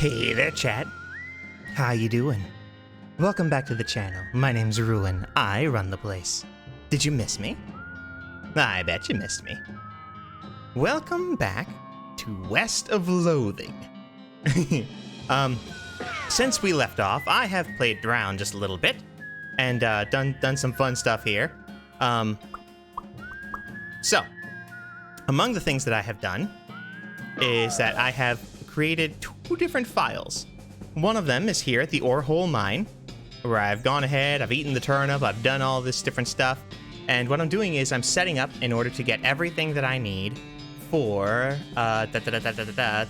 Hey there, chat. How you doing? Welcome back to the channel. My name's Ruin. I run the place. Did you miss me? I bet you missed me. Welcome back to West of Loathing. Since we left off, I have played around just a little bit and done some fun stuff here. So, among the things that I have done is that I have created two different files. One of them is here at the ore hole mine, where I've gone ahead, I've eaten the turnip, I've done all this different stuff, and what I'm doing is I'm setting up in order to get everything that I need for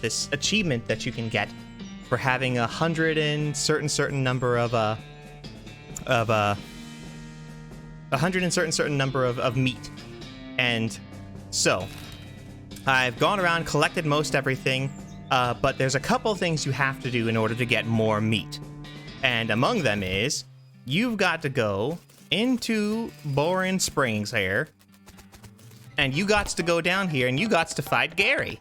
this achievement that you can get for having 100 and certain number of meat. And so I've gone around, collected most everything, but there's a couple things you have to do in order to get more meat. And among them is, you've got to go into Boring Springs here, and you got to go down here, and you got to fight Gary.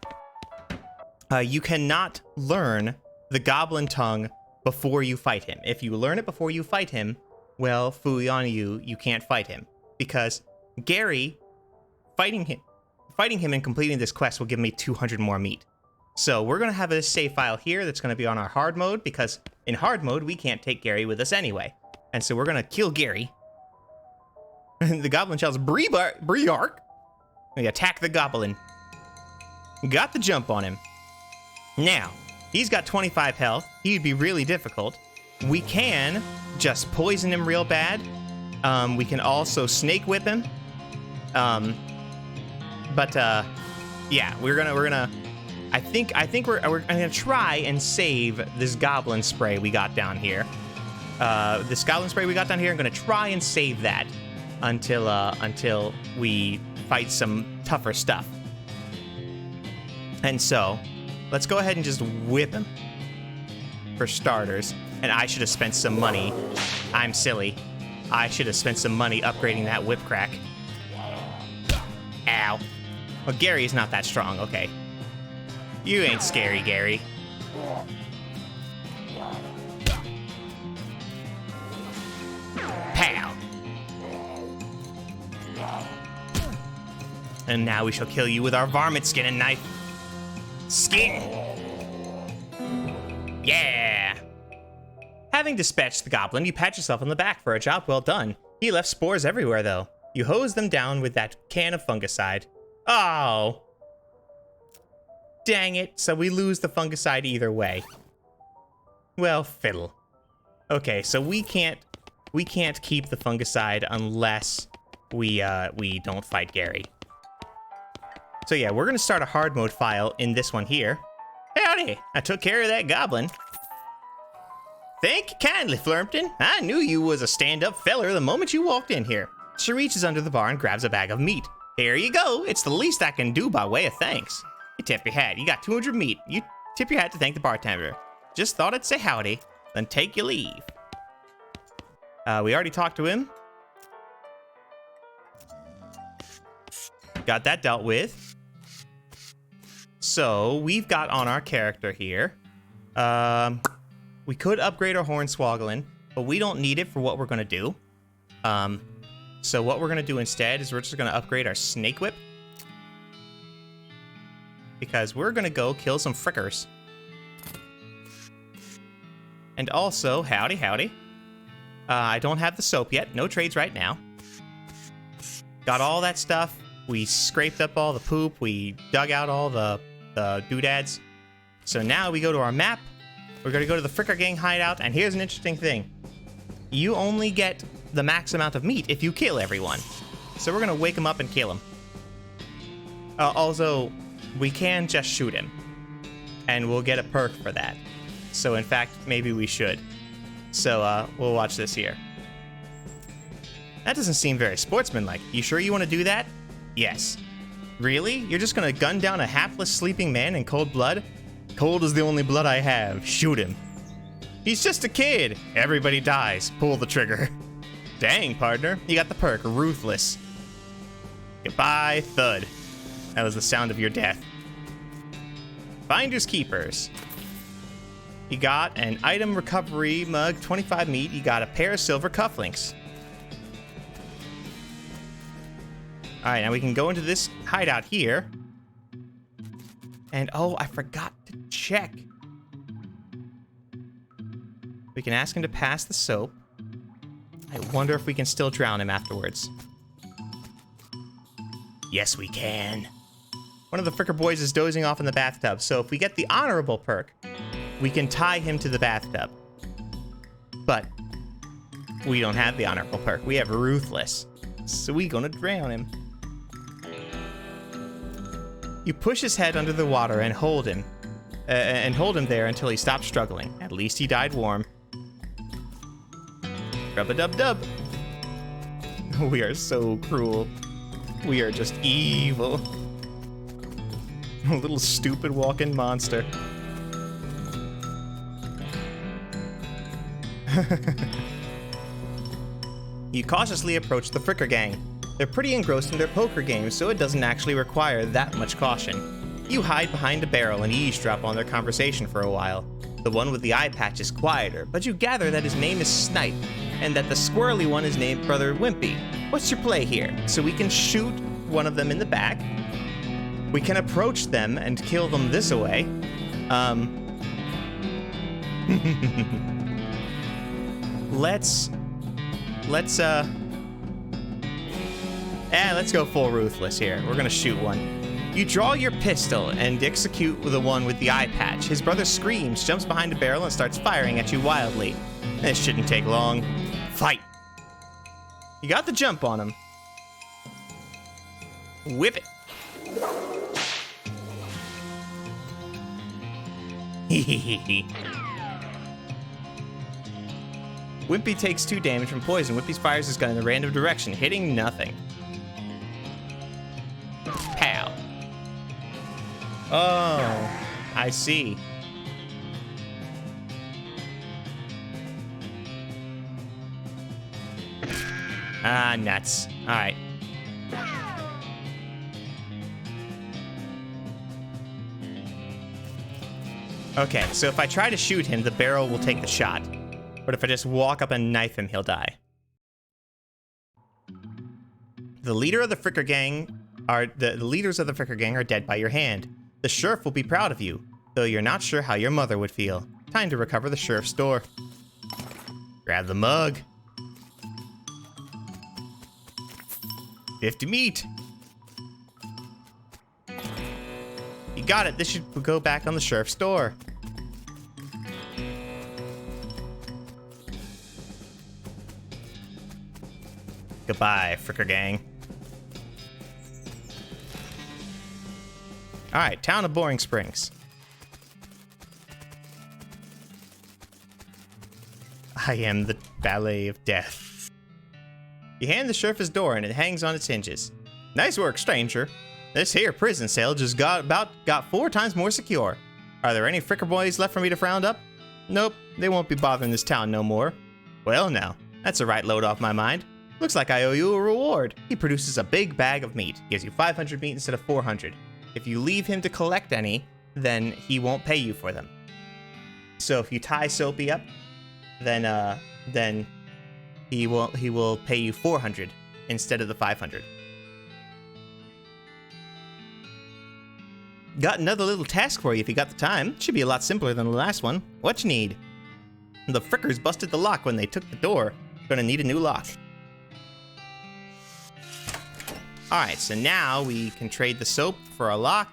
You cannot learn the goblin tongue before you fight him. If you learn it before you fight him, well, fooey on you, you can't fight him. Because Gary, fighting him and completing this quest will give me 200 more meat. So we're going to have a save file here that's going to be on our hard mode, because in hard mode, we can't take Gary with us anyway. And so we're going to kill Gary. The goblin shouts, Briark. We attack the goblin. Got the jump on him. Now, he's got 25 health. He'd be really difficult. We can just poison him real bad. We can also snake whip him. Yeah, we're gonna. I think we're gonna try and save this goblin spray we got down here. I'm gonna try and save that until we fight some tougher stuff. And so, let's go ahead and just whip him for starters. And I should have spent some money. I'm silly. I should have spent some money upgrading that whip crack. Ow. Well, Gary is not that strong. Okay. You ain't scary, Gary. Pow. And now we shall kill you with our varmint skin and knife. Skin! Yeah! Having dispatched the goblin, you pat yourself on the back for a job well done. He left spores everywhere, though. You hose them down with that can of fungicide. Oh! Dang it, so we lose the fungicide either way. Well, fiddle. Okay, so we can't keep the fungicide unless we don't fight Gary. So yeah, we're gonna start a hard mode file in this one here. Howdy, I took care of that goblin. Thank you kindly, Flurmpton. I knew you was a stand-up feller the moment you walked in here. She reaches under the bar and grabs a bag of meat. Here you go. It's the least I can do by way of thanks. You tip your hat. You got 200 meat. You tip your hat to thank the bartender. Just thought I'd say howdy, then take your leave. We already talked to him. Got that dealt with. So we've got on our character here. We could upgrade our Hornswoggling, but we don't need it for what we're gonna do. So what we're gonna do instead is we're just gonna upgrade our Snake Whip, because we're gonna go kill some frickers. And also, howdy. I don't have the soap yet. No trades right now. Got all that stuff. We scraped up all the poop. We dug out all the doodads. So now we go to our map. We're gonna go to the Fricker Gang hideout, and here's an interesting thing. You only get the max amount of meat if you kill everyone. So we're gonna wake him up and kill him. Also, we can just shoot him, and we'll get a perk for that. So in fact, maybe we should. So we'll watch this here. That doesn't seem very sportsmanlike. You sure you want to do that? Yes. Really? You're just gonna gun down a hapless sleeping man in cold blood? Cold is the only blood I have. Shoot him. He's just a kid. Everybody dies. Pull the trigger. Dang, partner. You got the perk. Ruthless. Goodbye, thud. That was the sound of your death. Finders keepers. You got an item recovery mug, 25 meat. You got a pair of silver cufflinks. All right, now we can go into this hideout here. And, oh, I forgot to check. We can ask him to pass the soap. I wonder if we can still drown him afterwards. Yes, we can. One of the Fricker boys is dozing off in the bathtub, so if we get the honorable perk, we can tie him to the bathtub. But we don't have the honorable perk. We have ruthless. So we gonna drown him. You push his head under the water and hold him. There until he stops struggling. At least he died warm. Rub-a-dub-dub. We are so cruel. We are just evil. A little stupid walking monster. You cautiously approach the Fricker gang. They're pretty engrossed in their poker games, so it doesn't actually require that much caution. You hide behind a barrel and eavesdrop on their conversation for a while. The one with the eye patch is quieter, but you gather that his name is Snipe, and that the squirrely one is named Brother Wimpy. What's your play here? So we can shoot one of them in the back. We can approach them and kill them this way. Let's go full ruthless here. We're gonna shoot one. You draw your pistol and execute the one with the eye patch. His brother screams, jumps behind a barrel, and starts firing at you wildly. This shouldn't take long. Fight! You got the jump on him. Whip it. Wimpy takes 2 damage from poison. Wimpy fires his gun in a random direction, hitting nothing. Pow. Oh, I see. Ah, nuts. All right. Okay, so if I try to shoot him, the barrel will take the shot. But if I just walk up and knife him, he'll die. The leader of the Fricker gang the leaders of the Fricker gang are dead by your hand. The sheriff will be proud of you, though you're not sure how your mother would feel. Time to recover the sheriff's door. Grab the mug. 50 meat. You got it. This should go back on the sheriff's door. Goodbye, Fricker gang. Alright, town of Boring Springs. I am the ballet of death. You hand the sheriff his door and it hangs on its hinges. Nice work, stranger. This here prison cell just got 4 times more secure. Are there any Fricker boys left for me to round up? Nope, they won't be bothering this town no more. Well now, that's the right load off my mind. Looks like I owe you a reward. He produces a big bag of meat. Gives you 500 meat instead of 400. If you leave him to collect any, then he won't pay you for them. So if you tie Soapy up, then he will pay you 400 instead of the 500. Got another little task for you if you got the time. Should be a lot simpler than the last one. What you need? The Frickers busted the lock when they took the door. Gonna need a new lock. Alright, so now we can trade the soap for a lock.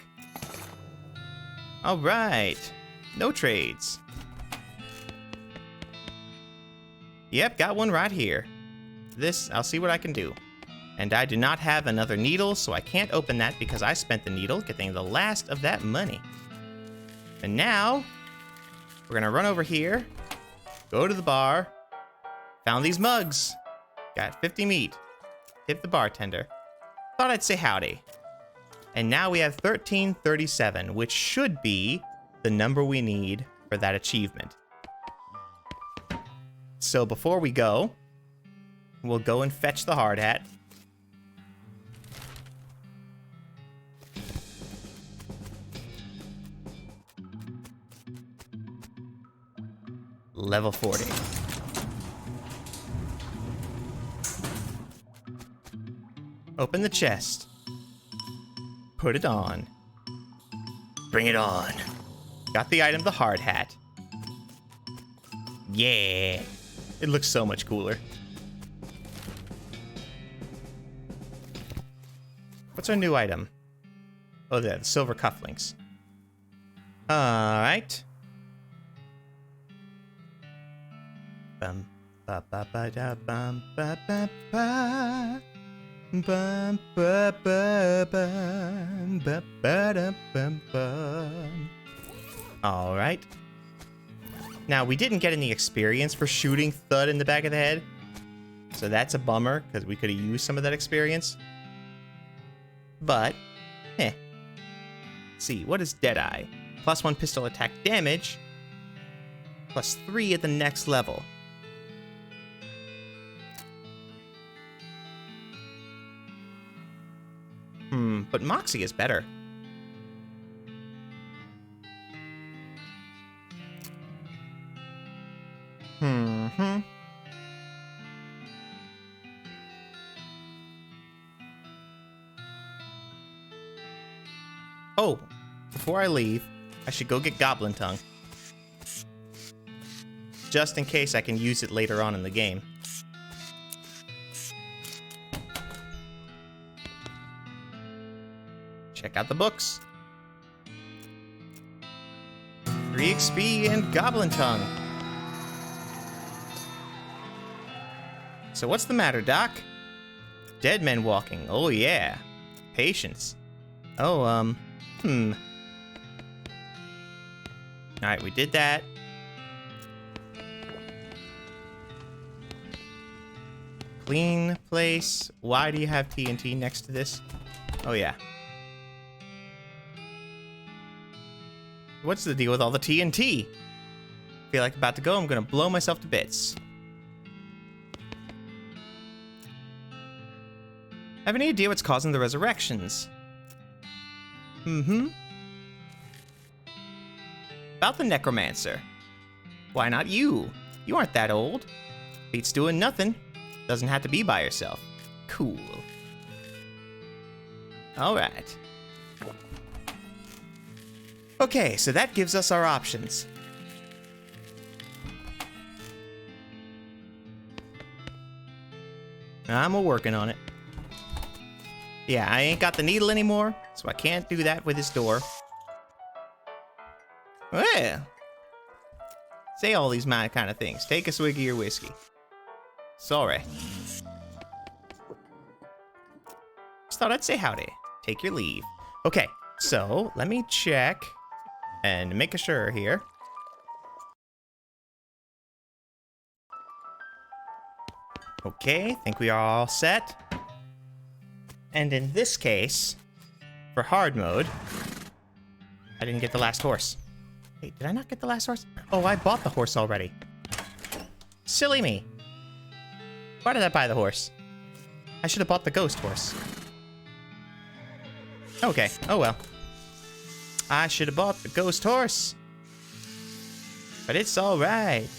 Alright. No trades. Yep, got one right here. This, I'll see what I can do. And I do not have another needle, so I can't open that because I spent the needle getting the last of that money. And now, we're gonna run over here, go to the bar, found these mugs, got 50 meat, tip the bartender. Thought I'd say howdy. And now we have 1337, which should be the number we need for that achievement. So before we go, we'll go and fetch the hard hat. Level 40. Open the chest. Put it on. Bring it on. Got the item, the hard hat. Yeah. It looks so much cooler. What's our new item? Oh, the silver cufflinks. Alright. Bum ba ba ba da bum ba ba ba. Bum ba ba bum ba ba da bum bum. Alright. Now, we didn't get any experience for shooting Thud in the back of the head. So that's a bummer, because we could have used some of that experience. But, Let's see, what is Deadeye? +1 pistol attack damage. +3 at the next level. But Moxie is better. Oh, before I leave, I should go get Goblin Tongue. Just in case I can use it later on in the game. Check out the books. 3 XP and Goblin Tongue. So what's the matter, Doc? Dead men walking. Oh yeah. Patience. Oh, Alright, we did that. Clean place. Why do you have TNT next to this? Oh yeah. What's the deal with all the TNT? Feel like about to go, I'm gonna blow myself to bits. Have any idea what's causing the resurrections? About the Necromancer. Why not you? You aren't that old. Beats doing nothing. Doesn't have to be by yourself. Cool. Alright. Okay, so that gives us our options. I'm a-working on it. Yeah, I ain't got the needle anymore, so I can't do that with this door. Well, say all these kind of things. Take a swig of your whiskey. Sorry. Just thought I'd say howdy. Take your leave. Okay, so let me check and make sure here. Okay, think we are all set. And in this case, for hard mode, I didn't get the last horse. Wait, did I not get the last horse? Oh, I bought the horse already. Silly me. Why did I buy the horse? I should have bought the ghost horse. Okay, oh well. I should have bought the ghost horse. But it's alright.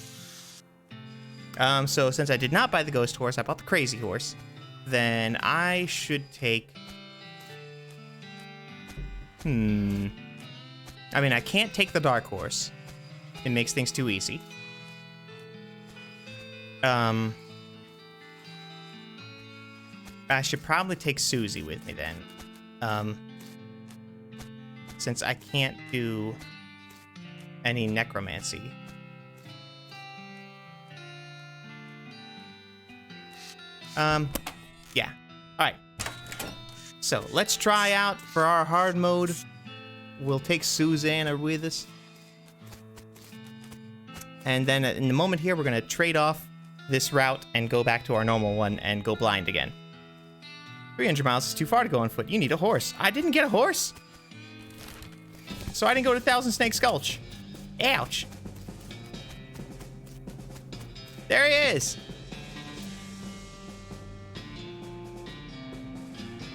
So since I did not buy the ghost horse, I bought the crazy horse. Then I should take... I mean, I can't take the dark horse. It makes things too easy. I should probably take Susie with me then. Since I can't do any necromancy. Yeah. Alright. So, let's try out for our hard mode. We'll take Susanna with us. And then in the moment here, we're going to trade off this route and go back to our normal one and go blind again. 300 miles is too far to go on foot. You need a horse. I didn't get a horse. So I didn't go to Thousand Snakes Gulch. Ouch. There he is.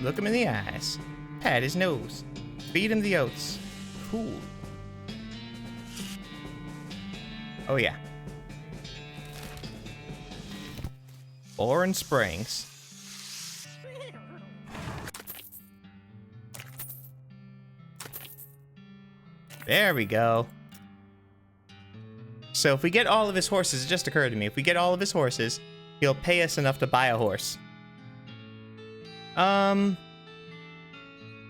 Look him in the eyes. Pat his nose. Feed him the oats. Cool. Oh yeah. Orange Springs. There we go. So if we get all of his horses, it just occurred to me, if we get all of his horses, he'll pay us enough to buy a horse.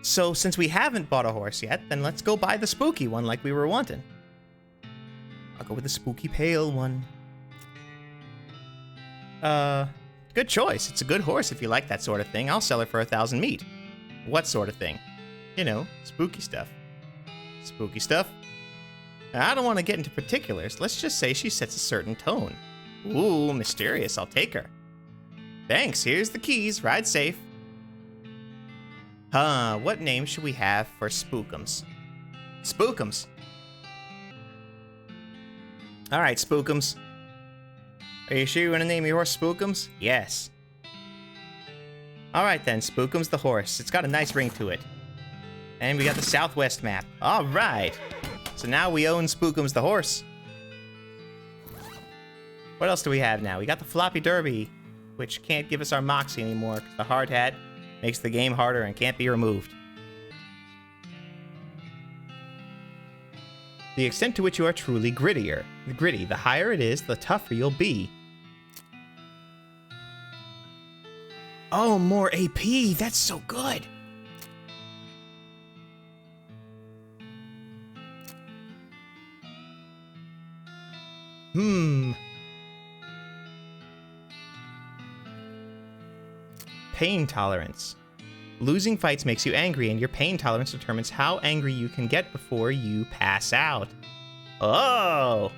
So since we haven't bought a horse yet, then let's go buy the spooky one like we were wanting. I'll go with the spooky pale one. Good choice. It's a good horse if you like that sort of thing. I'll sell her for 1,000 meat. What sort of thing? You know, spooky stuff. Spooky stuff. I don't want to get into particulars. Let's just say she sets a certain tone. Ooh, mysterious. I'll take her. Thanks. Here's the keys. Ride safe. What name should we have for Spookums? Spookums. Alright, Spookums. Are you sure you want to name your horse Spookums? Yes. Alright then, Spookums the horse. It's got a nice ring to it. And we got the Southwest map. Alright. So now we own Spookums the horse. What else do we have now? We got the Floppy Derby, which can't give us our Moxie anymore because the hard hat makes the game harder and can't be removed. The extent to which you are truly grittier. Gritty, the higher it is, the tougher you'll be. Oh, more AP. That's so good. Pain tolerance. Losing fights makes you angry, and your pain tolerance determines how angry you can get before you pass out. Oh!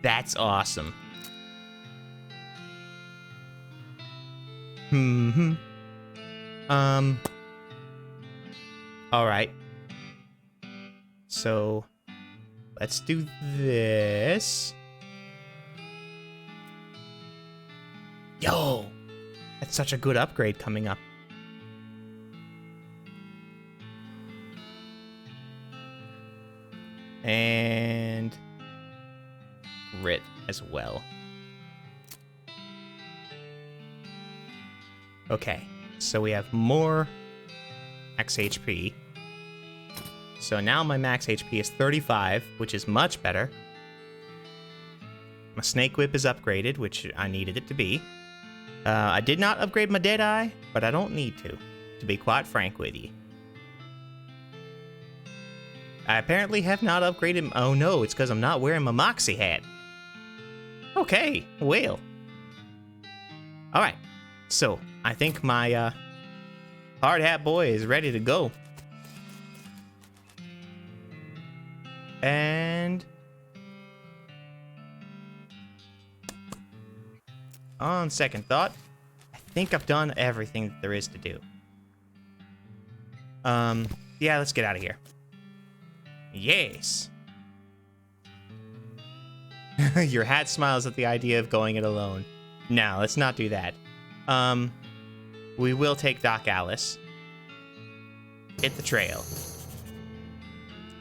That's awesome. Alright. So, let's do this. Yo! That's such a good upgrade coming up. And grit as well. Okay, so we have more max HP. So now my max HP is 35, which is much better. My Snake Whip is upgraded, which I needed it to be. I did not upgrade my Deadeye, but I don't need to be quite frank with you. I apparently have not upgraded... Oh no, it's because I'm not wearing my Moxie hat. Okay, well. Alright, so I think my hard hat boy is ready to go. And... on second thought, I think I've done everything that there is to do. Yeah, let's get out of here. Yes. Your hat smiles at the idea of going it alone. No, let's not do that. We will take Doc Alice. Hit the trail.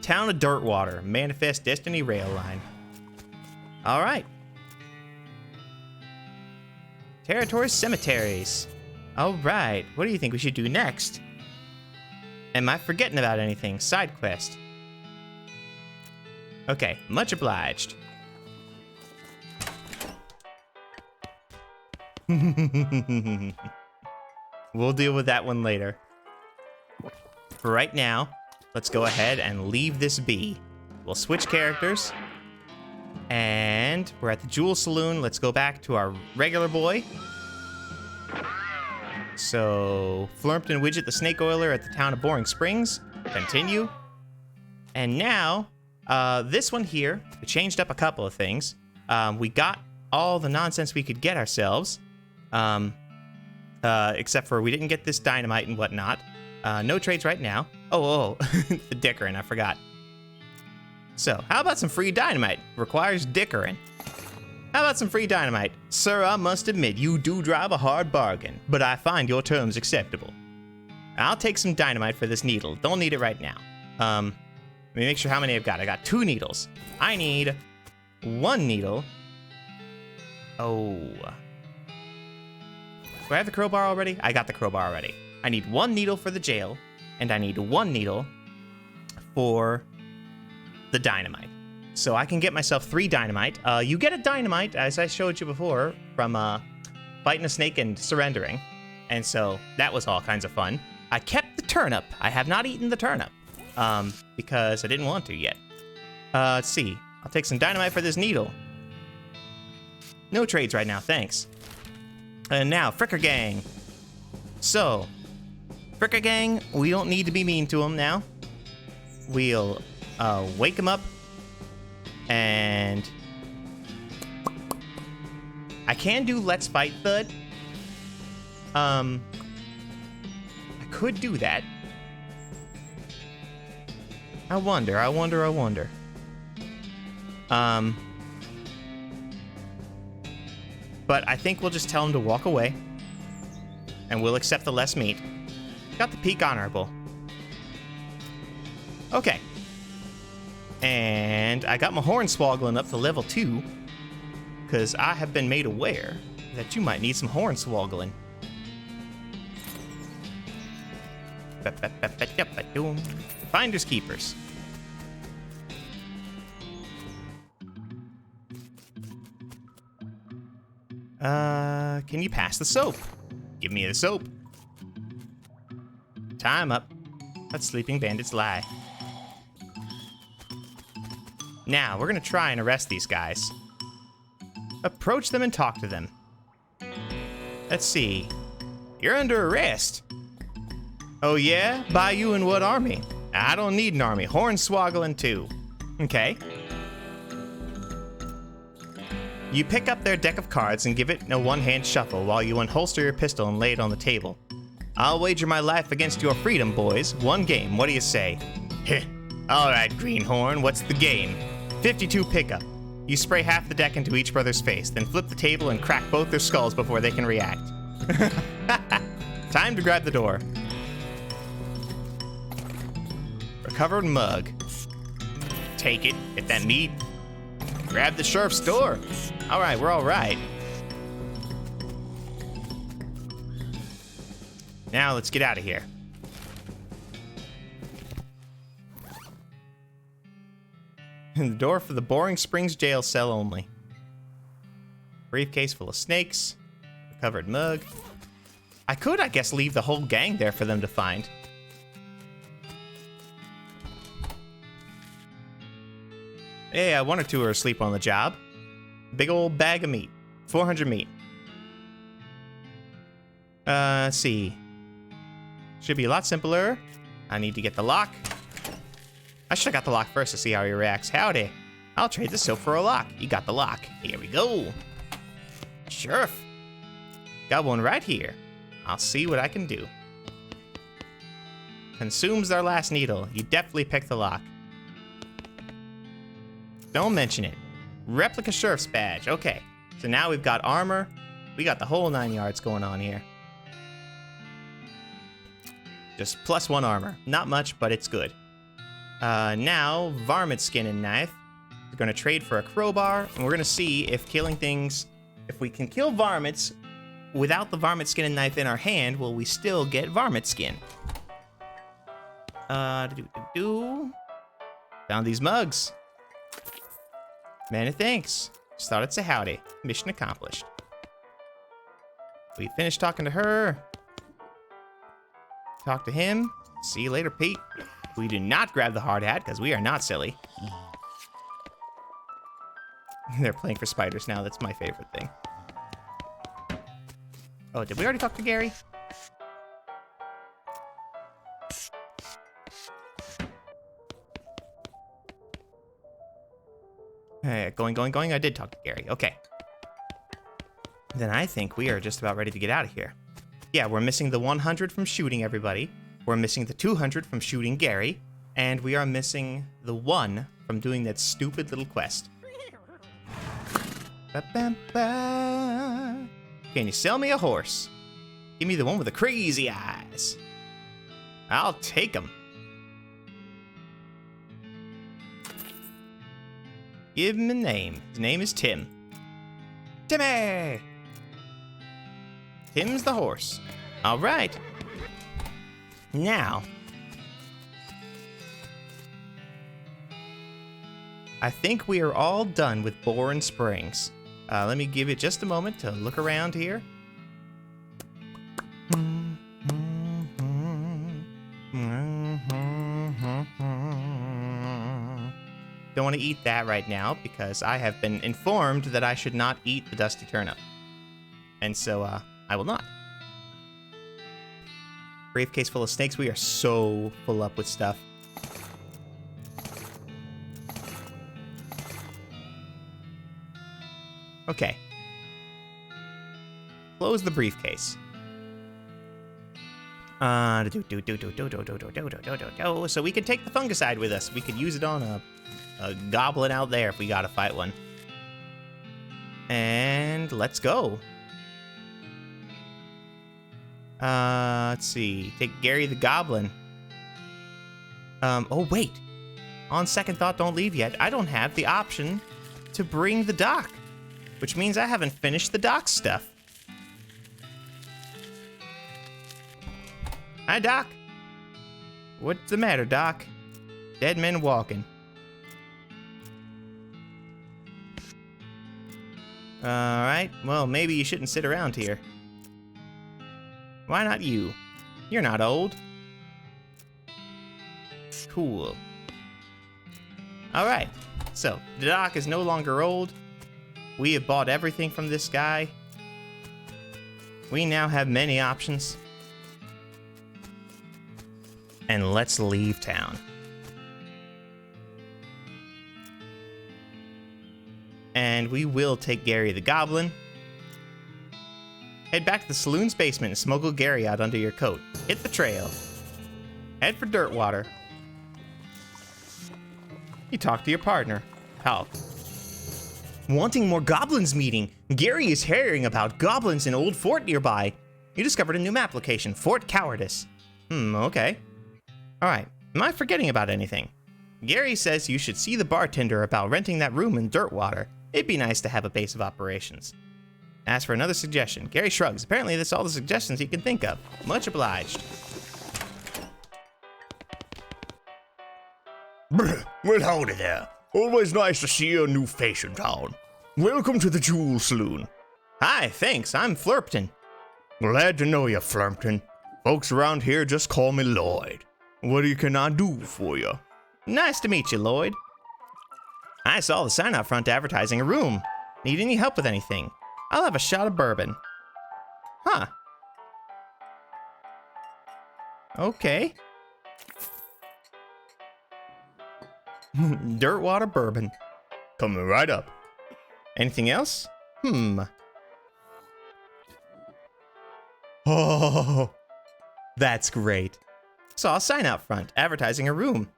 Town of Dirtwater. Manifest Destiny rail line. Alright. Territory cemeteries. Alright. What do you think we should do next? Am I forgetting about anything? Side quest. Okay, much obliged. We'll deal with that one later. For right now, let's go ahead and leave this be. We'll switch characters. And we're at the Jewel Saloon. Let's go back to our regular boy. So, Flurmpton Widget the Snake Oiler at the town of Boring Springs. Continue. And now, this one here, we changed up a couple of things. We got all the nonsense we could get ourselves. Except for we didn't get this dynamite and whatnot. No trades right now. Oh, the Dickerin, I forgot. So, how about some free dynamite? Requires Dickerin. How about some free dynamite? Sir, I must admit, you do drive a hard bargain, but I find your terms acceptable. I'll take some dynamite for this needle. Don't need it right now. Let me make sure how many I've got. I got 2 needles. I need 1 needle. Oh. Do I have the crowbar already? I got the crowbar already. I need 1 needle for the jail, and I need 1 needle for the dynamite. So I can get myself 3 dynamite. You get a dynamite, as I showed you before, from fighting a snake and surrendering. And so that was all kinds of fun. I kept the turnip. I have not eaten the turnip, because I didn't want to yet. Let's see. I'll take some dynamite for this needle. No trades right now, thanks. And now, Fricker Gang. So, Fricker Gang, we don't need to be mean to him now. We'll wake him up, and I can do Let's Fight Thud. I could do that. I wonder. But I think we'll just tell him to walk away, and we'll accept the less meat. Got the peak honorable. Okay. And I got my hornswoggling up to level 2, because I have been made aware that you might need some hornswoggling. Finders keepers. Can you pass the soap? Give me the soap. Time up. Let sleeping bandits lie. Now, we're gonna try and arrest these guys. Approach them and talk to them. Let's see. You're under arrest. Oh yeah? By you and what army? I don't need an army. Hornswoggling too. Okay. You pick up their deck of cards and give it a one-hand shuffle while you unholster your pistol and lay it on the table. I'll wager my life against your freedom, boys. 1 game, what do you say? Heh. Alright, Greenhorn, what's the game? 52 pickup. You spray half the deck into each brother's face, then flip the table and crack both their skulls before they can react. Time to grab the door. Recovered mug. Take it, get that meat. Grab the sheriff's door. Alright, we're alright. Now let's get out of here. The door for the Boring Springs jail cell only. Briefcase full of snakes. Recovered mug. I could, I guess, leave the whole gang there for them to find. Yeah, 1 or 2 are asleep on the job. Big old bag of meat. 400 meat. Let's see. Should be a lot simpler. I need to get the lock. I should have got the lock first to see how he reacts. Howdy. I'll trade the soap for a lock. You got the lock. Here we go. Sheriff. Got one right here. I'll see what I can do. Consumes their last needle. You definitely picked the lock. Don't mention it. Replica sheriff's badge. Okay. So now we've got armor. We got the whole 9 yards going on here. Just +1 armor. Not much, but it's good. Now, varmint skin and knife. We're going to trade for a crowbar, and we're going to see if killing things... If we can kill varmints without the varmint skin and knife in our hand, will we still get varmint skin? Found these mugs. Many thanks. Just thought I'd say howdy. Mission accomplished. We finished talking to her. Talk to him. See you later, Pete. We do not grab the hard hat, because we are not silly. They're playing for spiders now. That's my favorite thing. Oh, did we already talk to Gary? Hey, going. I did talk to Gary. Okay. Then I think we are just about ready to get out of here. Yeah, we're missing the 100 from shooting everybody. We're missing the 200 from shooting Gary. And we are missing the 1 from doing that stupid little quest. Ba-bam-ba. Can you sell me a horse? Give me the one with the crazy eyes. I'll take him. Give him a name. His name is Tim. Timmy! Tim's the horse. All right. Now, I think we are all done with Bourne Springs. Let me give it just a moment to look around here. Don't want to eat that right now because I have been informed that I should not eat the dusty turnip. And so, I will not. Briefcase full of snakes. We are so full up with stuff. Okay. Close the briefcase. So we can take the fungicide with us. We could use it on a goblin out there if we gotta fight one. And let's go. Let's see. Take Gary the Goblin. Oh wait. On second thought, don't leave yet. I don't have the option to bring the doc, which means I haven't finished the doc stuff. Hi, Doc. What's the matter, Doc? Dead men walking. Alright, well, maybe you shouldn't sit around here. Why not you? You're not old. Cool. Alright, so the Doc is no longer old. We have bought everything from this guy. We now have many options. And let's leave town. And we will take Gary the Goblin. Head back to the saloon's basement and smuggle Gary out under your coat. Hit the trail. Head for Dirtwater. You talk to your partner. How? Wanting more goblins meeting. Gary is hearing about goblins in Old Fort nearby. You discovered a new map location, Fort Cowardice. Okay. Alright, am I forgetting about anything? Gary says you should see the bartender about renting that room in Dirtwater. It'd be nice to have a base of operations. Ask for another suggestion. Gary shrugs. Apparently that's all the suggestions he can think of. Much obliged. Well, howdy there. Always nice to see a new face in town. Welcome to the Jewel Saloon. Hi, thanks. I'm Flurpton. Glad to know you, Flurpton. Folks around here just call me Lloyd. What can I do for you? Nice to meet you, Lloyd. I saw the sign out front advertising a room. Need any help with anything? I'll have a shot of bourbon. Huh. Okay. Dirtwater bourbon. Coming right up. Anything else? Oh, that's great. Saw a sign out front advertising a room.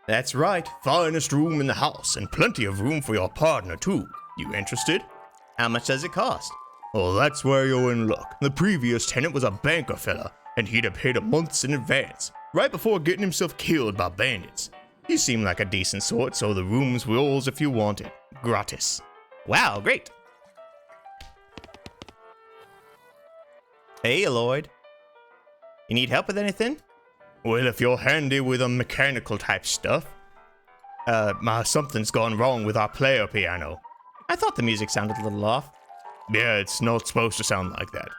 That's right. Finest room in the house and plenty of room for your partner too. You interested? How much does it cost? Oh, that's where you're in luck. The previous tenant was a banker fella, and he'd have paid a month in advance, right before getting himself killed by bandits. He seemed like a decent sort, so the room's yours if you want it. Gratis. Wow, great. Hey, Lloyd. You need help with anything? Well, if you're handy with a mechanical type stuff. Something's gone wrong with our player piano. I thought the music sounded a little off. Yeah, it's not supposed to sound like that.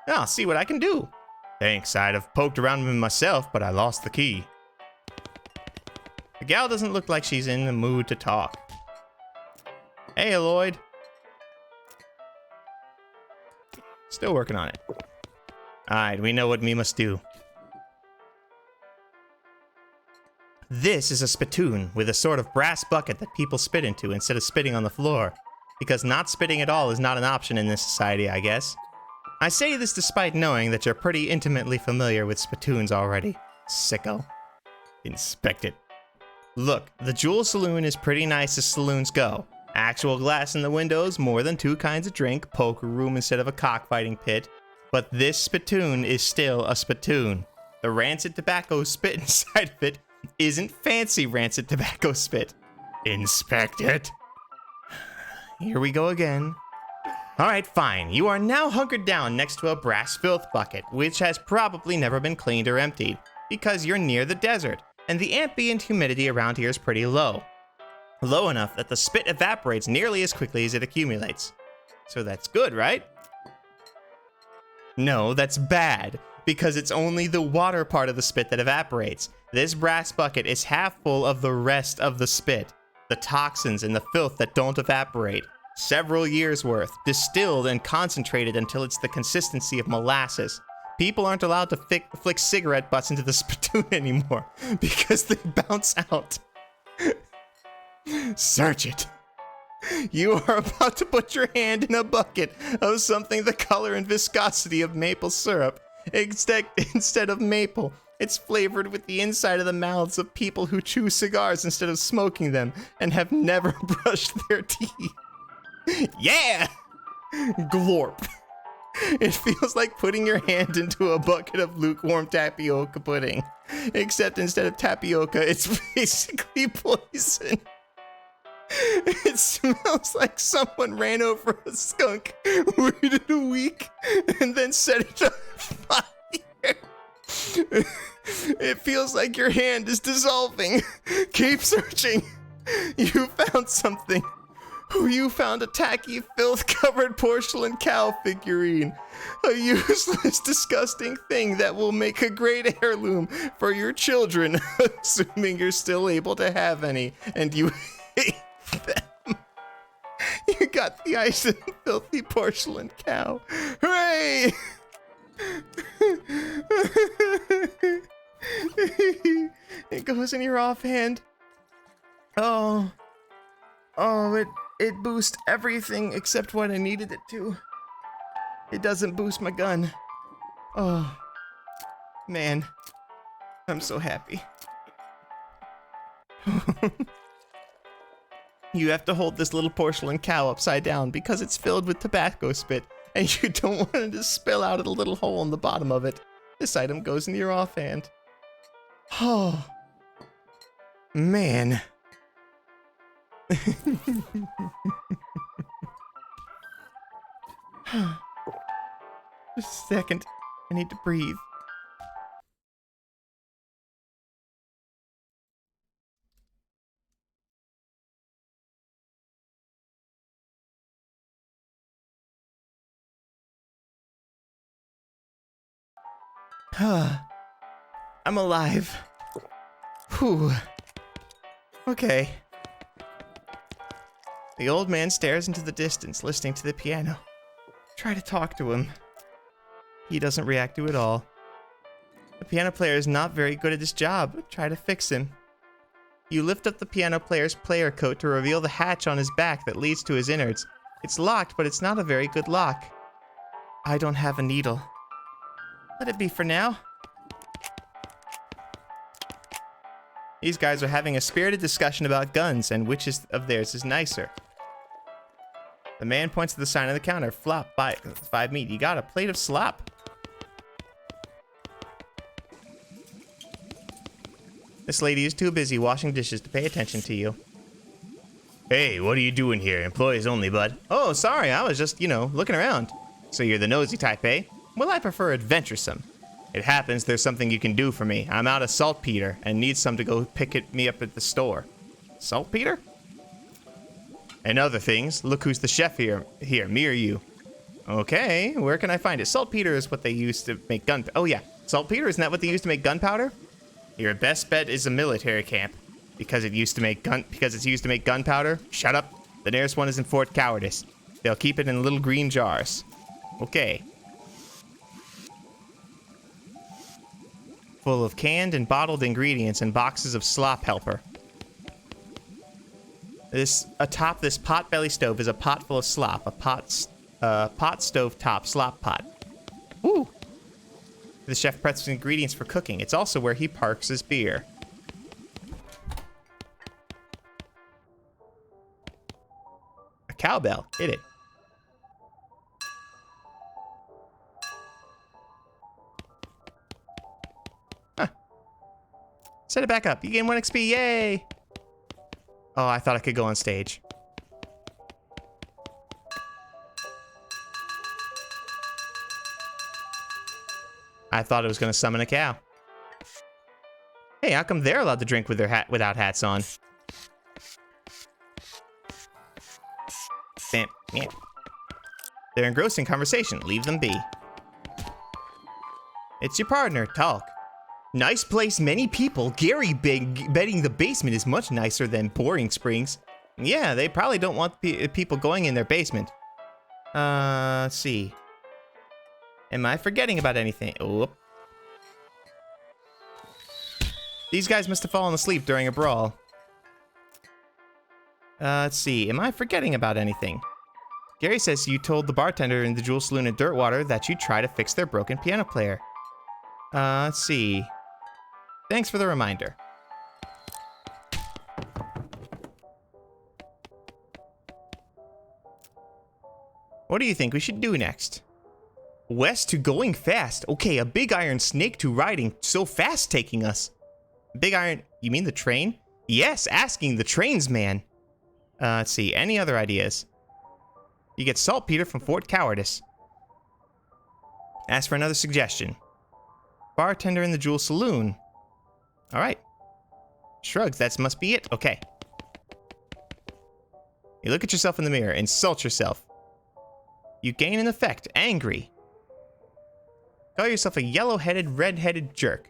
I'll see what I can do. Thanks, I'd have poked around with myself, but I lost the key. The gal doesn't look like she's in the mood to talk. Hey, Lloyd. Still working on it. Alright, we know what we must do. This is a spittoon with a sort of brass bucket that people spit into instead of spitting on the floor. Because not spitting at all is not an option in this society, I guess. I say this despite knowing that you're pretty intimately familiar with spittoons already. Sicko. Inspect it. Look, the Jewel Saloon is pretty nice as saloons go. Actual glass in the windows, more than 2 kinds of drink, poker room instead of a cockfighting pit. But this spittoon is still a spittoon. The rancid tobacco spit inside of it isn't fancy rancid tobacco spit. Inspect it. here we go again. Alright, fine. You are now hunkered down next to a brass filth bucket, which has probably never been cleaned or emptied, because you're near the desert, and the ambient humidity around here is pretty low. Low enough that the spit evaporates nearly as quickly as it accumulates. So that's good, right? No, that's bad, because it's only the water part of the spit that evaporates. This brass bucket is half full of the rest of the spit, the toxins and the filth that don't evaporate. Several years worth, distilled and concentrated until it's the consistency of molasses. People aren't allowed to flick cigarette butts into the spittoon anymore because they bounce out. Search it. You are about to put your hand in a bucket of something the color and viscosity of maple syrup. Instead of maple, it's flavored with the inside of the mouths of people who chew cigars instead of smoking them and have never brushed their teeth. Yeah! Glorp. It feels like putting your hand into a bucket of lukewarm tapioca pudding. Except instead of tapioca, it's basically poison. It smells like someone ran over a skunk, waited a week, and then set it on fire. It feels like your hand is dissolving. Keep searching. You found something. You found a tacky, filth-covered porcelain cow figurine. A useless, disgusting thing that will make a great heirloom for your children, assuming you're still able to have any, and you hate them. You got the ice and filthy porcelain cow. Hooray! It goes in your offhand. Oh, it boosts everything except what I needed it to. It doesn't boost my gun. Oh, man. I'm so happy. You have to hold this little porcelain cow upside down because it's filled with tobacco spit, and you don't want it to spill out of the little hole in the bottom of it. This item goes into your offhand. Oh, man. Just a second. I need to breathe. I'm alive. Whew. Okay. The old man stares into the distance, listening to the piano. Try to talk to him. He doesn't react to it all. The piano player is not very good at his job. Try to fix him. You lift up the piano player's player coat to reveal the hatch on his back that leads to his innards. It's locked, but it's not a very good lock. I don't have a needle. Let it be for now. These guys are having a spirited discussion about guns and which of theirs is nicer. The man points to the sign on the counter. Flop, buy 5 meat. You got a plate of slop? This lady is too busy washing dishes to pay attention to you. Hey, what are you doing here? Employees only, bud. Oh, sorry. I was just, looking around. So you're the nosy type, eh? Well, I prefer adventuresome. It happens there's something you can do for me. I'm out of saltpeter and need some to go pick me up at the store. Saltpeter? And other things. Look who's the chef here. Here, me or you? Okay, where can I find it? Saltpeter is what they used to make Oh yeah, saltpeter, isn't that what they used to make gunpowder? Your best bet is a military camp. Because it's used to make gunpowder? Shut up. The nearest one is in Fort Cowardice. They'll keep it in little green jars. Okay. Full of canned and bottled ingredients and boxes of slop helper. Atop this pot-belly stove is a pot full of slop, a pot stove top slop pot. Ooh. The chef preps ingredients for cooking. It's also where he parks his beer. A cowbell. Hit it. Huh. Set it back up. You gain 1 XP. Yay! Oh, I thought I could go on stage. I thought it was going to summon a cow. Hey, how come they're allowed to drink with their without hats on? Bam. Yeah. They're engrossing conversation. Leave them be. It's your partner. Talk. Nice place, many people. Gary betting the basement is much nicer than Boring Springs. Yeah, they probably don't want people going in their basement. Let's see. Am I forgetting about anything? Oh. These guys must have fallen asleep during a brawl. Let's see. Am I forgetting about anything? Gary says you told the bartender in the Jewel Saloon at Dirtwater that you'd try to fix their broken piano player. Let's see. Thanks for the reminder. What do you think we should do next? West to going fast. Okay, a big iron snake to riding. So fast taking us. Big iron, you mean the train? Yes, asking the trains man. Let's see, any other ideas? You get saltpeter from Fort Cowardice. Ask for another suggestion. Bartender in the Jewel Saloon. Alright. Shrugs, that must be it. Okay. You look at yourself in the mirror, insult yourself. You gain an effect, angry. Call yourself a yellow-headed, red-headed jerk.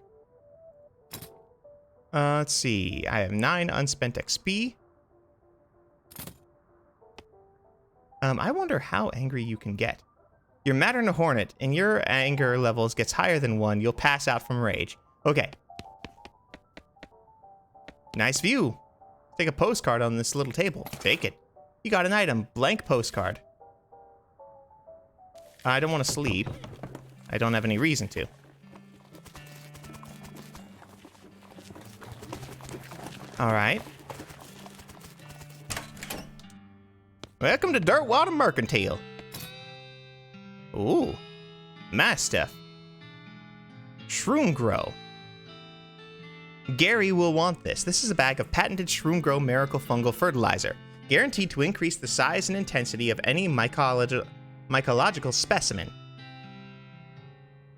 Let's see. I have 9 unspent XP. I wonder how angry you can get. You're madder than a hornet, and your anger levels gets higher than 1. You'll pass out from rage. Okay. Nice view. Take a postcard on this little table. Take it. You got an item. Blank postcard. I don't want to sleep. I don't have any reason to. Alright. Welcome to Dirtwater Mercantile. Ooh. Mastiff. Shroom Grow. Gary will want this. This is a bag of patented Shroom Grow Miracle Fungal Fertilizer, guaranteed to increase the size and intensity of any mycological specimen.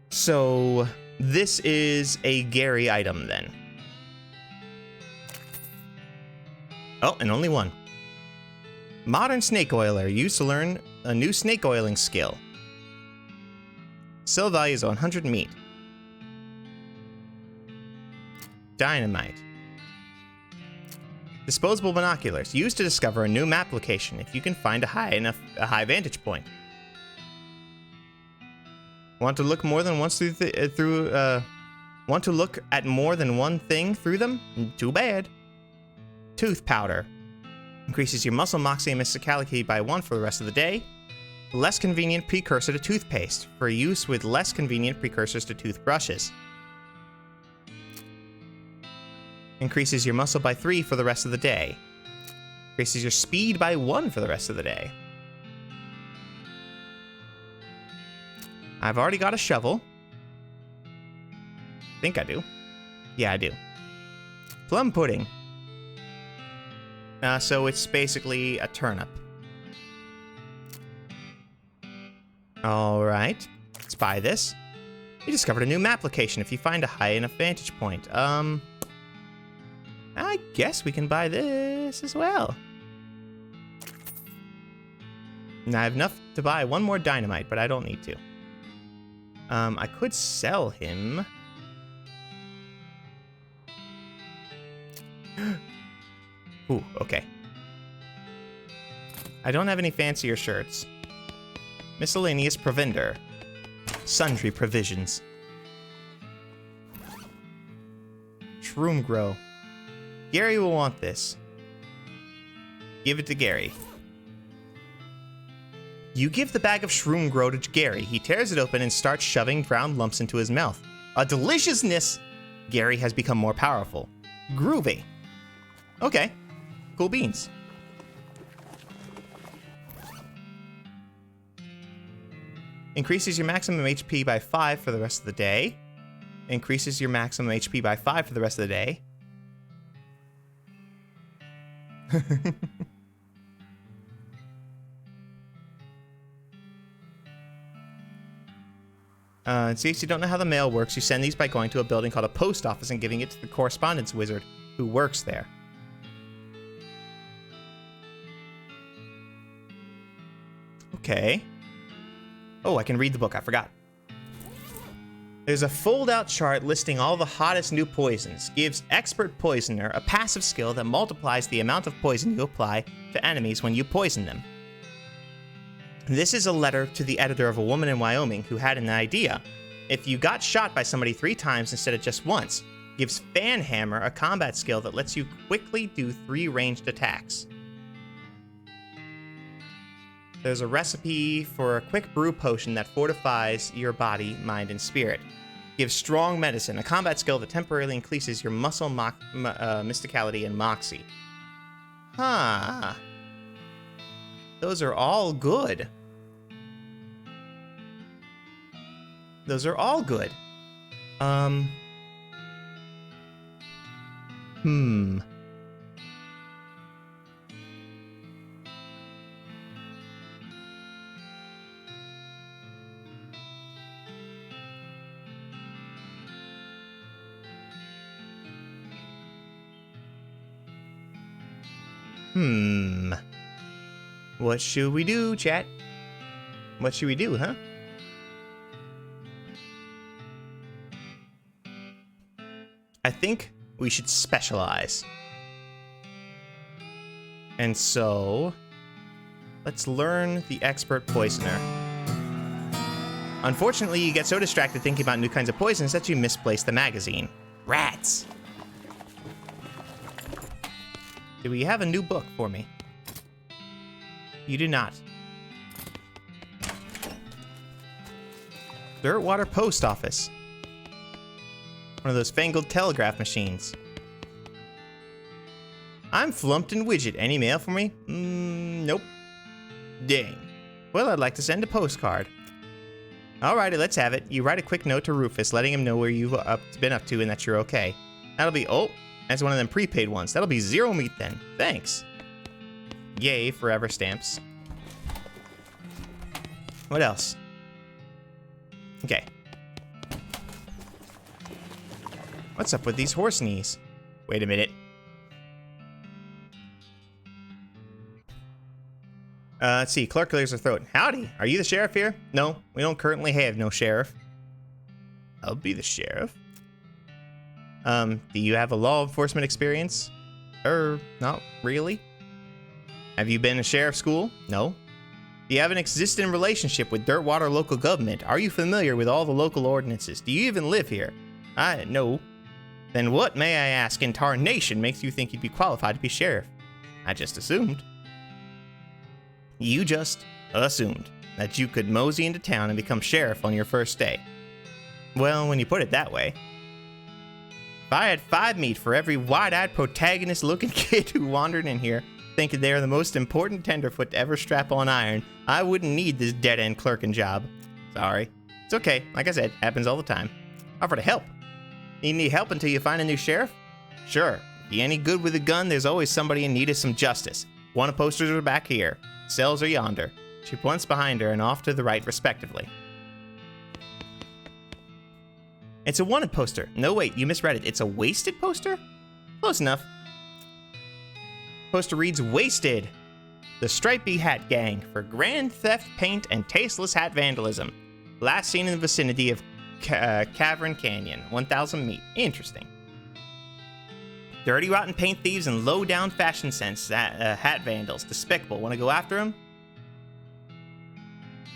So, this is a Gary item then. Oh, and only one. Modern Snake Oiler, used to learn a new snake oiling skill. Sell value is 100 meat. Dynamite. Disposable binoculars, used to discover a new map location if you can find a high vantage point. Want to look more than once want to look at more than one thing through them? Too bad. Tooth powder. Increases your muscle moxie and mysticality by 1 for the rest of the day. Less convenient precursor to toothpaste, for use with less convenient precursors to toothbrushes. Increases your muscle by 3 for the rest of the day. Increases your speed by 1 for the rest of the day. I've already got a shovel. Think I do. Yeah, I do. Plum pudding. So it's basically a turnip. Alright. Let's buy this. You discovered a new map location if you find a high enough vantage point. I guess we can buy this as well. Now I have enough to buy 1 more dynamite, but I don't need to. I could sell him. Ooh, okay. I don't have any fancier shirts. Miscellaneous provender. Sundry provisions. Shroom Grow. Gary will want this. Give it to Gary. You give the bag of Shroom Grow to Gary. He tears it open and starts shoving round lumps into his mouth. A deliciousness! Gary has become more powerful. Groovy. Okay. Cool beans. Increases your maximum HP by 5 for the rest of the day. Increases your maximum HP by 5 for the rest of the day. In case you don't know how the mail works, you send these by going to a building called a post office and giving it to the correspondence wizard who works there. Okay. Oh, I can read the book. I forgot. There's a fold-out chart listing all the hottest new poisons. Gives Expert Poisoner a passive skill that multiplies the amount of poison you apply to enemies when you poison them. This is a letter to the editor of A Woman in Wyoming who had an idea. If you got shot by somebody 3 times instead of just once, gives Fan Hammer a combat skill that lets you quickly do 3 ranged attacks. There's a recipe for a quick brew potion that fortifies your body, mind, and spirit. Gives Strong Medicine, a combat skill that temporarily increases your muscle mysticality and moxie. Huh. Those are all good. Those are all good. What should we do, chat? What should we do, huh? I think we should specialize. And so, let's learn the Expert Poisoner. Unfortunately, you get so distracted thinking about new kinds of poisons that you misplace the magazine. Rats! Do we have a new book for me? You do not. Dirtwater Post Office. One of those fangled telegraph machines. I'm Flumpton Widget. Any mail for me? Nope. Dang. Well, I'd like to send a postcard. Alrighty, let's have it. You write a quick note to Rufus, letting him know where you've been up to and that you're okay. That'll be... Oh, that's one of them prepaid ones. That'll be 0 meat then. Thanks. Yay, forever stamps. What else? Okay. What's up with these horse knees? Wait a minute. Let's see. Clerk clears her throat. Howdy. Are you the sheriff here? No, we don't currently have no sheriff. I'll be the sheriff. Do you have a law enforcement experience? Not really. Have you been to sheriff school? No. Do you have an existing relationship with Dirtwater local government? Are you familiar with all the local ordinances? Do you even live here? No. Then what, may I ask, in tarnation makes you think you'd be qualified to be sheriff? I just assumed. You just assumed that you could mosey into town and become sheriff on your first day. Well, when you put it that way. If I had 5 meat for every wide-eyed protagonist-looking kid who wandered in here thinking they are the most important tenderfoot to ever strap on iron, I wouldn't need this dead-end clerking job. Sorry. It's okay. Like I said, happens all the time. Offer to help. You need help until you find a new sheriff? Sure. If you any good with a gun, there's always somebody in need of some justice. Wanted posters are back here. Cells are yonder. She points behind her and off to the right, respectively. It's a wanted poster. No, wait, you misread it. It's a wasted poster? Close enough. Poster reads, Wasted. The Stripey Hat Gang for grand theft, paint, and tasteless hat vandalism. Last seen in the vicinity of Cavern Canyon. 1,000 meat. Interesting. Dirty, rotten paint thieves and low-down fashion sense hat vandals. Despicable. Want to go after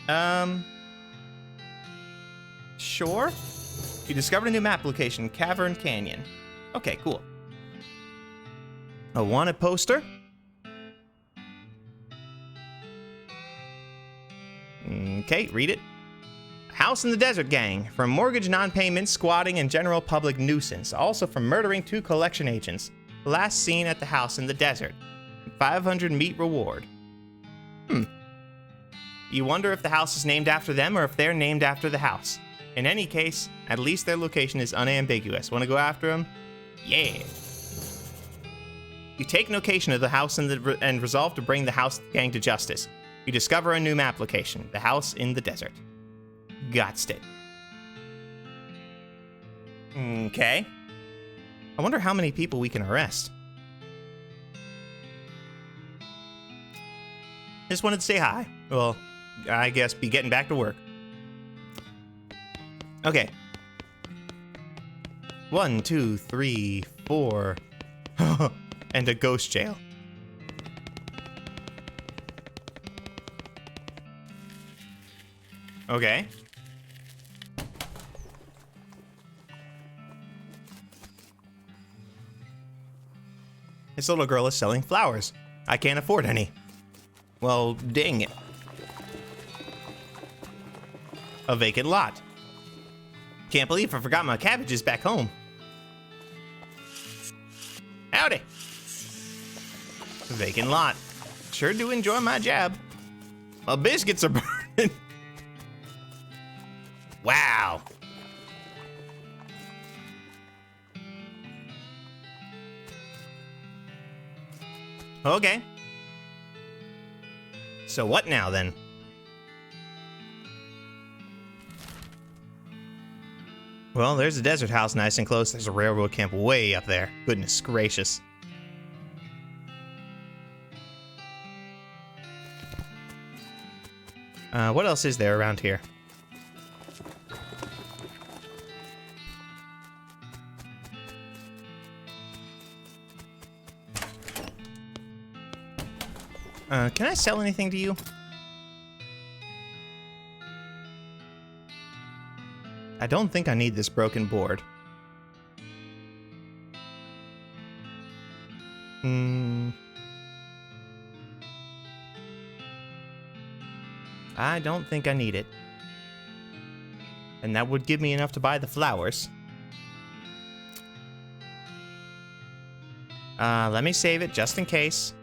them? Sure. You discovered a new map location, Cavern Canyon. Okay, cool. A wanted poster? Okay, read it. House in the Desert Gang, from mortgage non-payment, squatting, and general public nuisance. Also from murdering 2 collection agents. Last seen at the house in the desert. 500 meat reward. You wonder if the house is named after them or if they're named after the house. In any case, at least their location is unambiguous. Want to go after them? Yeah. You take notation of the house and resolve to bring the house gang to justice. You discover a new map location, the house in the desert. Gotst it. Okay. I wonder how many people we can arrest. Just wanted to say hi. Well, I guess be getting back to work. Okay. 1, 2, 3, 4. And a ghost jail. Okay. This little girl is selling flowers. I can't afford any. Well, dang it. A vacant lot. Can't believe I forgot my cabbages back home. Howdy. Vacant lot. Sure do enjoy my job. My biscuits are burning. Wow. Okay. So what now then? Well, there's a desert house nice and close. There's a railroad camp way up there. Goodness gracious. What else is there around here? Can I sell anything to you? I don't think I need this broken board. I don't think I need it. And that would give me enough to buy the flowers. Let me save it just in case.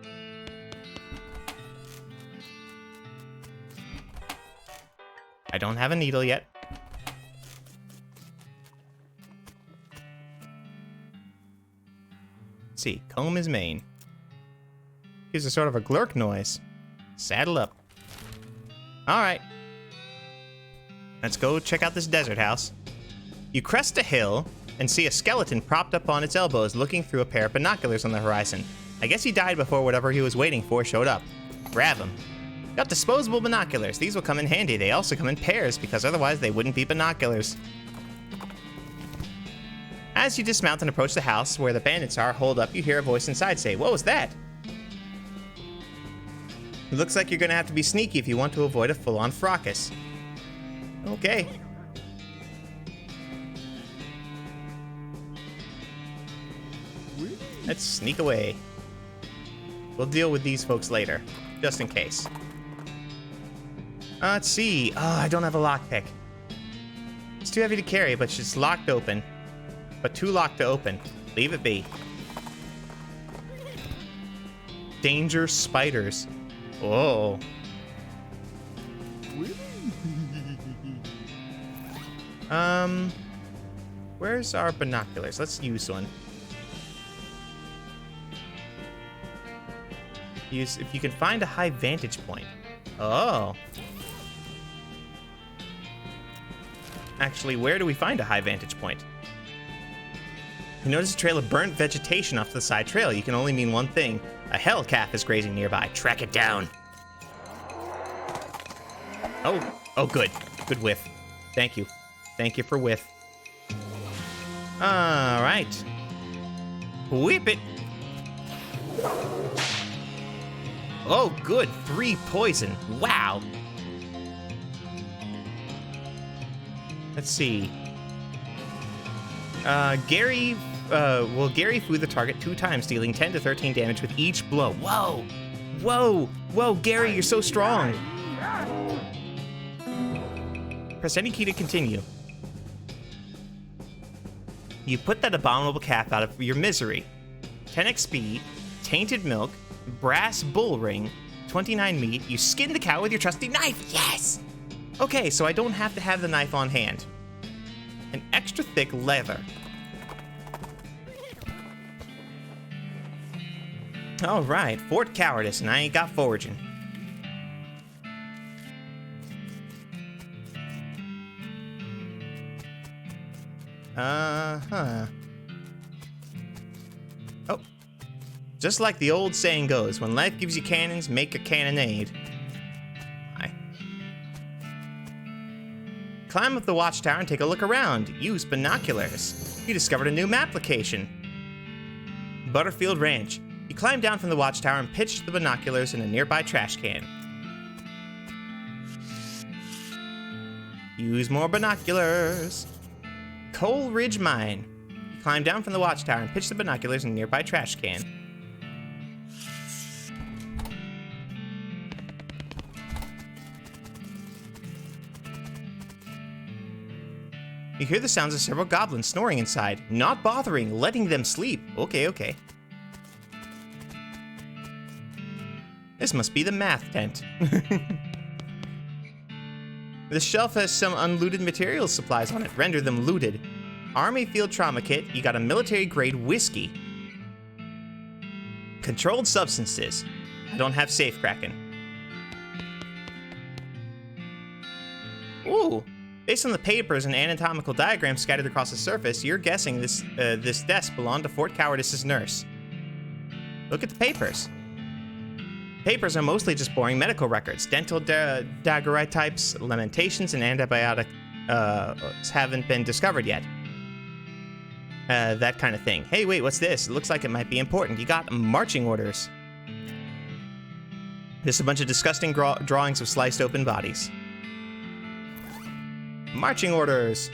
I don't have a needle yet. Let's see, comb is main. Gives a sort of a glurk noise. Saddle up. Alright. Let's go check out this desert house. You crest a hill and see a skeleton propped up on its elbows looking through a pair of binoculars on the horizon. I guess he died before whatever he was waiting for showed up. Grab him. Got disposable binoculars. These will come in handy. They also come in pairs because otherwise they wouldn't be binoculars. As you dismount and approach the house where the bandits are holed up, you hear a voice inside say, "What was that?" It looks like you're gonna have to be sneaky if you want to avoid a full-on fracas. Okay. Let's sneak away. We'll deal with these folks later, just in case. Let's see. Oh, I don't have a lockpick. It's too heavy to carry, but it's locked open. But too locked to open. Leave it be. Danger spiders. Oh. Where's our binoculars? Let's use one. Use if you can find a high vantage point. Oh. Actually, where do we find a high vantage point? You notice a trail of burnt vegetation off to the side trail. You can only mean one thing. A hell calf is grazing nearby. Track it down. Oh, good. Good whiff. Thank you. Thank you for whiff. All right. Whip it. Oh, good. 3 poison. Wow. Let's see. Gary flew the target 2 times, dealing 10 to 13 damage with each blow. Whoa! Whoa! Whoa, Gary, you're so strong! Press any key to continue. You put that abominable calf out of your misery. 10 XP, tainted milk, brass bull ring, 29 meat. You skin the cow with your trusty knife. Yes! Okay, so I don't have to have the knife on hand. An extra thick leather. All right, Fort Cowardice, and I ain't got foraging. Uh-huh. Oh. Just like the old saying goes, when life gives you cannons, make a cannonade. Hi. Climb up the watchtower and take a look around. Use binoculars. You discovered a new map location. Butterfield Ranch. You climbed down from the watchtower and pitched the binoculars in a nearby trash can. Use more binoculars. Coal Ridge Mine. You climbed down from the watchtower and pitched the binoculars in a nearby trash can. You hear the sounds of several goblins snoring inside. Not bothering, letting them sleep. Okay. This must be the math tent. The shelf has some unlooted materials supplies on it. Render them looted. Army field trauma kit. You got a military-grade whiskey. Controlled substances. I don't have safe cracking. Ooh. Based on the papers and anatomical diagrams scattered across the surface, you're guessing this desk belonged to Fort Cowardice's nurse. Look at the papers. Papers are mostly just boring medical records. Dental daguerreotypes, lamentations, and antibiotics haven't been discovered yet. That kind of thing. Hey, wait, what's this? It looks like it might be important. You got marching orders. Just a bunch of disgusting drawings of sliced open bodies. Marching orders.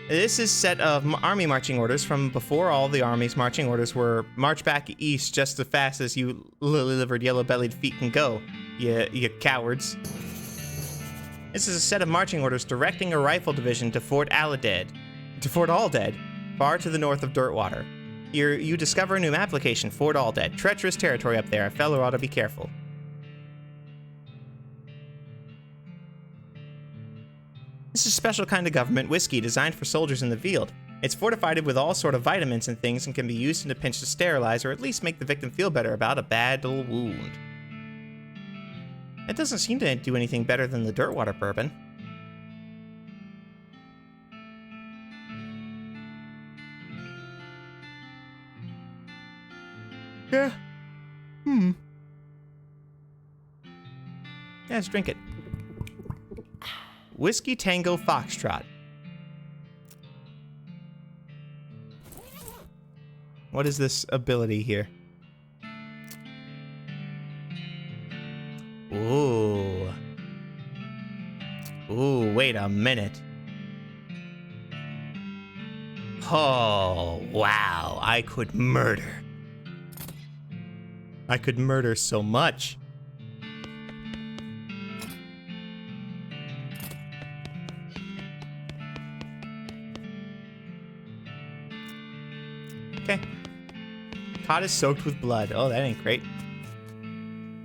This is a set of army marching orders from before all the army's marching orders were march back east just as fast as you lily-livered, yellow-bellied feet can go, you cowards. This is a set of marching orders directing a rifle division to Fort Aldead, far to the north of Dirtwater. You discover a new map location, Fort Aldead. Treacherous territory up there. A fellow ought to be careful. This is a special kind of government whiskey designed for soldiers in the field. It's fortified with all sort of vitamins and things and can be used in a pinch to sterilize or at least make the victim feel better about a bad old wound. It doesn't seem to do anything better than the Dirtwater bourbon. Yeah. Yeah, let's drink it. Whiskey Tango Foxtrot. What is this ability here? Ooh. Ooh, wait a minute. Oh, wow. I could murder. I could murder so much. Okay. Cot is soaked with blood. Oh, that ain't great.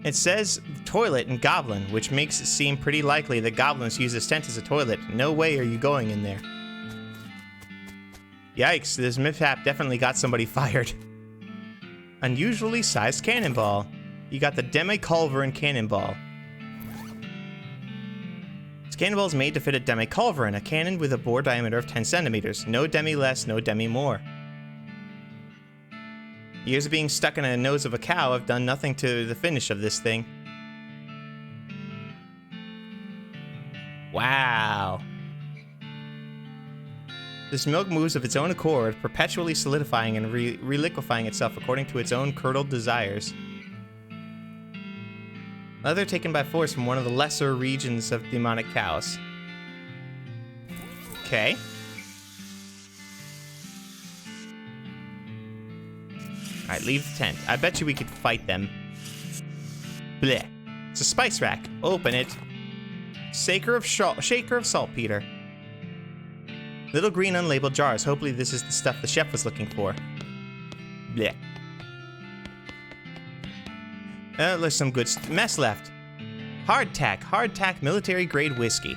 It says toilet in Goblin, which makes it seem pretty likely that goblins use this tent as a toilet. No way are you going in there. Yikes, this mishap definitely got somebody fired. Unusually sized cannonball. You got the Demi-Culverin cannonball. This cannonball is made to fit a Demi-Culverin, a cannon with a bore diameter of 10 centimeters. No Demi less, no Demi more. Years of being stuck in a nose of a cow have done nothing to the finish of this thing. Wow. This milk moves of its own accord, perpetually solidifying and reliquefying itself according to its own curdled desires. Leather taken by force from one of the lesser regions of demonic cows. Okay. Alright, leave the tent. I bet you we could fight them. Blech. It's a spice rack. Open it. Shaker of saltpeter. Little green unlabeled jars. Hopefully this is the stuff the chef was looking for. Blech. There's some good mess left. Hardtack military grade whiskey.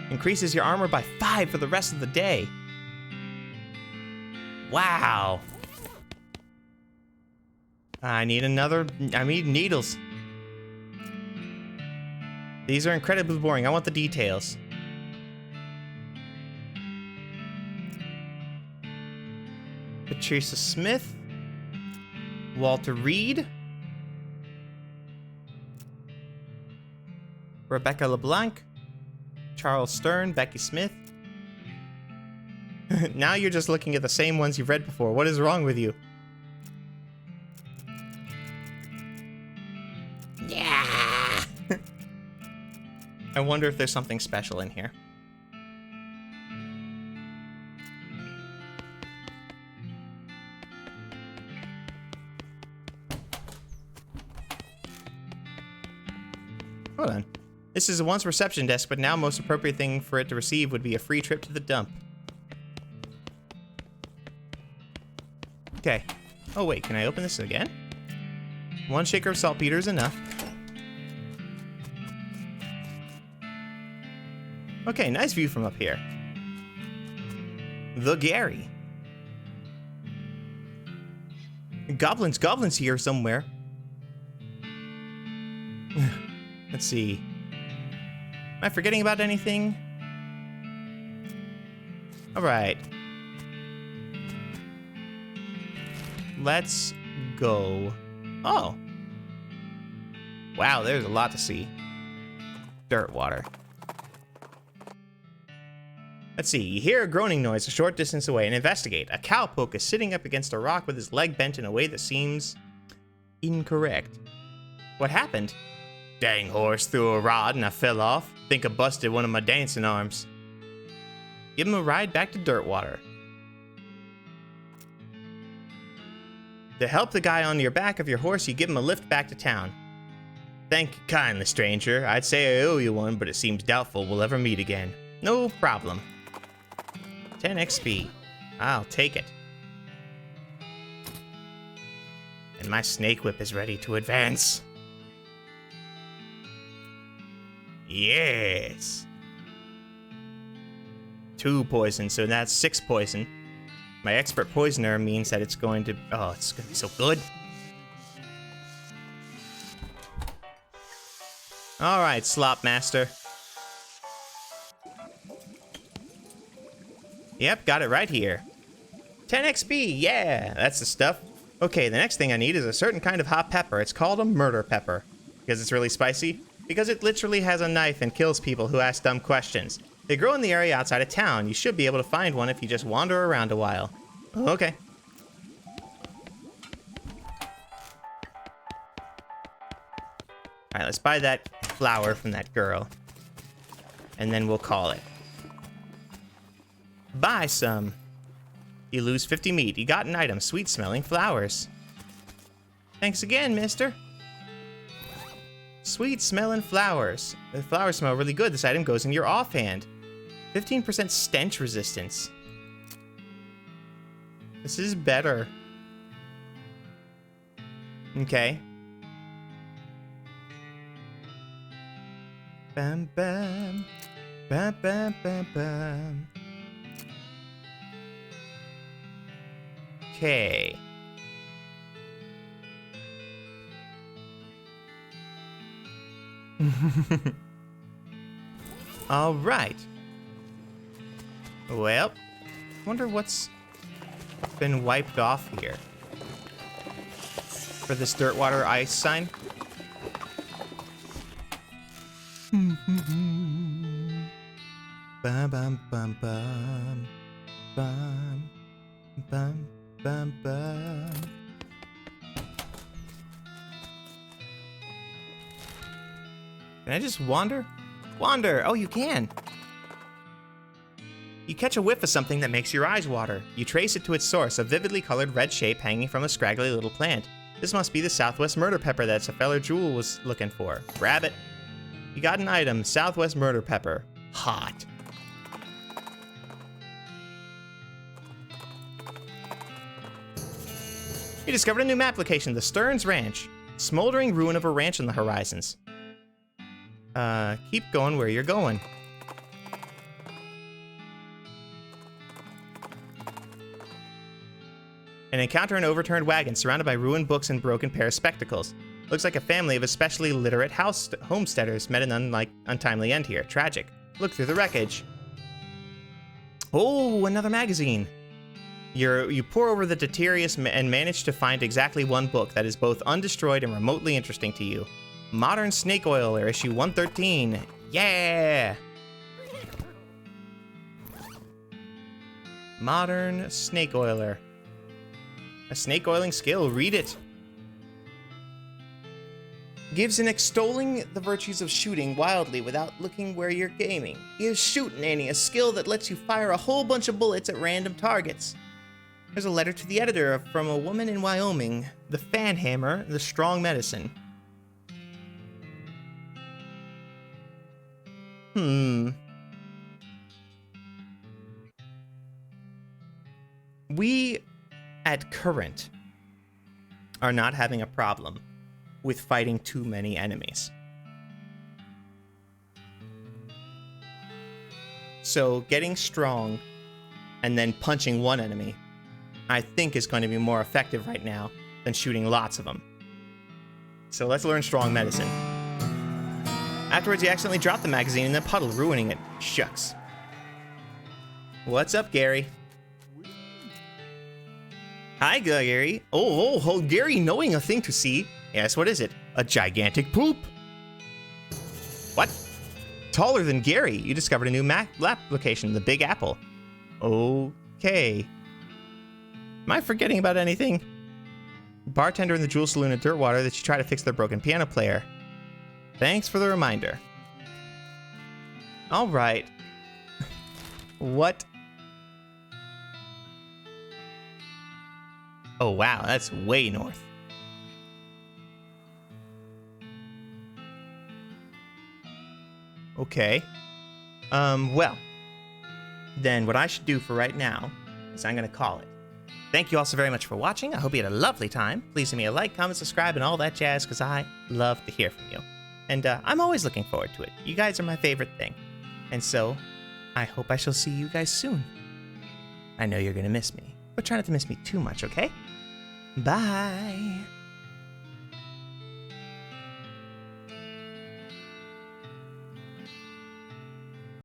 Increases your armor by 5 for the rest of the day. Wow. I need needles. These are incredibly boring. I want the details. Teresa Smith. Walter Reed. Rebecca LeBlanc. Charles Stern. Becky Smith. Now you're just looking at the same ones you've read before. What is wrong with you? Yeah. I wonder if there's something special in here. Hold on. This is a once reception desk, but now most appropriate thing for it to receive would be a free trip to the dump. Okay. Oh wait, can I open this again? One shaker of saltpeter is enough. Okay, nice view from up here. The Gary. Goblins here somewhere. Let's see. Am I forgetting about anything? Alright. Let's go. Oh. Wow, there's a lot to see. Dirt water. Let's see. You hear a groaning noise a short distance away and investigate. A cowpoke is sitting up against a rock with his leg bent in a way that seems incorrect. What happened? Dang horse threw a rod and I fell off. Think I busted one of my dancing arms. Give him a ride back to Dirtwater. To help the guy on your back of your horse, you give him a lift back to town. Thank you kindly, stranger. I'd say I owe you one, but it seems doubtful we'll ever meet again. No problem. 10 XP. I'll take it. And my snake whip is ready to advance. Yes. 2 poison, so that's 6 poison. My expert poisoner means that it's going to... Oh, it's going to be so good. Alright, Slop Master. Yep, got it right here. 10 XP, yeah, that's the stuff. Okay, the next thing I need is a certain kind of hot pepper. It's called a murder pepper. Because it's really spicy? Because it literally has a knife and kills people who ask dumb questions. They grow in the area outside of town. You should be able to find one if you just wander around a while. Okay. Alright, let's buy that flower from that girl. And then we'll call it. Buy some. You lose 50 meat. You got an item. Sweet-smelling flowers. Thanks again, mister. Sweet-smelling flowers. The flowers smell really good. This item goes in your offhand. 15% stench resistance. This is better. Okay. Bam, bam. Bam, bam, bam, bam. Okay. All right. Well, wonder what's been wiped off here for this Dirtwater ice sign. Bum bum bum bum bum bum bum bum. Can I just wander? Wander! Oh, you can! You catch a whiff of something that makes your eyes water. You trace it to its source, a vividly colored red shape hanging from a scraggly little plant. This must be the Southwest Murder Pepper that feller Jewel was looking for. Grab it. You got an item, Southwest Murder Pepper. Hot. You discovered a new map location, the Stearns Ranch. Smoldering ruin of a ranch on the horizons. Keep going where you're going. An encounter an overturned wagon surrounded by ruined books and broken pair of spectacles. Looks like a family of especially literate homesteaders met an untimely end here. Tragic. Look through the wreckage. Oh, another magazine. You pore over the Deterius and manage to find exactly one book that is both undestroyed and remotely interesting to you. Modern Snake Oiler, issue 113. Yeah! Modern Snake Oiler. A snake oiling skill, read it. Gives an extolling the virtues of shooting wildly without looking where you're aiming. Gives Shootin' Annie, a skill that lets you fire a whole bunch of bullets at random targets. There's a letter to the editor from a woman in Wyoming. The Fan Hammer, the strong medicine. We, at current, are not having a problem with fighting too many enemies. So getting strong and then punching one enemy, I think, is going to be more effective right now than shooting lots of them. So let's learn strong medicine. Afterwards, you accidentally drop the magazine in the puddle, ruining it. Shucks. What's up, Gary? Hi, Gary. Oh, Gary, knowing a thing to see. Yes, what is it? A gigantic poop. What? Taller than Gary. You discovered a new map location, the Big Apple. Okay. Am I forgetting about anything? Bartender in the Jewel Saloon at Dirtwater that you try to fix their broken piano player. Thanks for the reminder. All right. What? Oh, wow, that's way north. Okay. Well, then what I should do for right now is I'm going to call it. Thank you all so very much for watching. I hope you had a lovely time. Please leave me a like, comment, subscribe, and all that jazz, because I love to hear from you. And I'm always looking forward to it. You guys are my favorite thing. And so, I hope I shall see you guys soon. I know you're going to miss me, but try not to miss me too much, okay? Bye.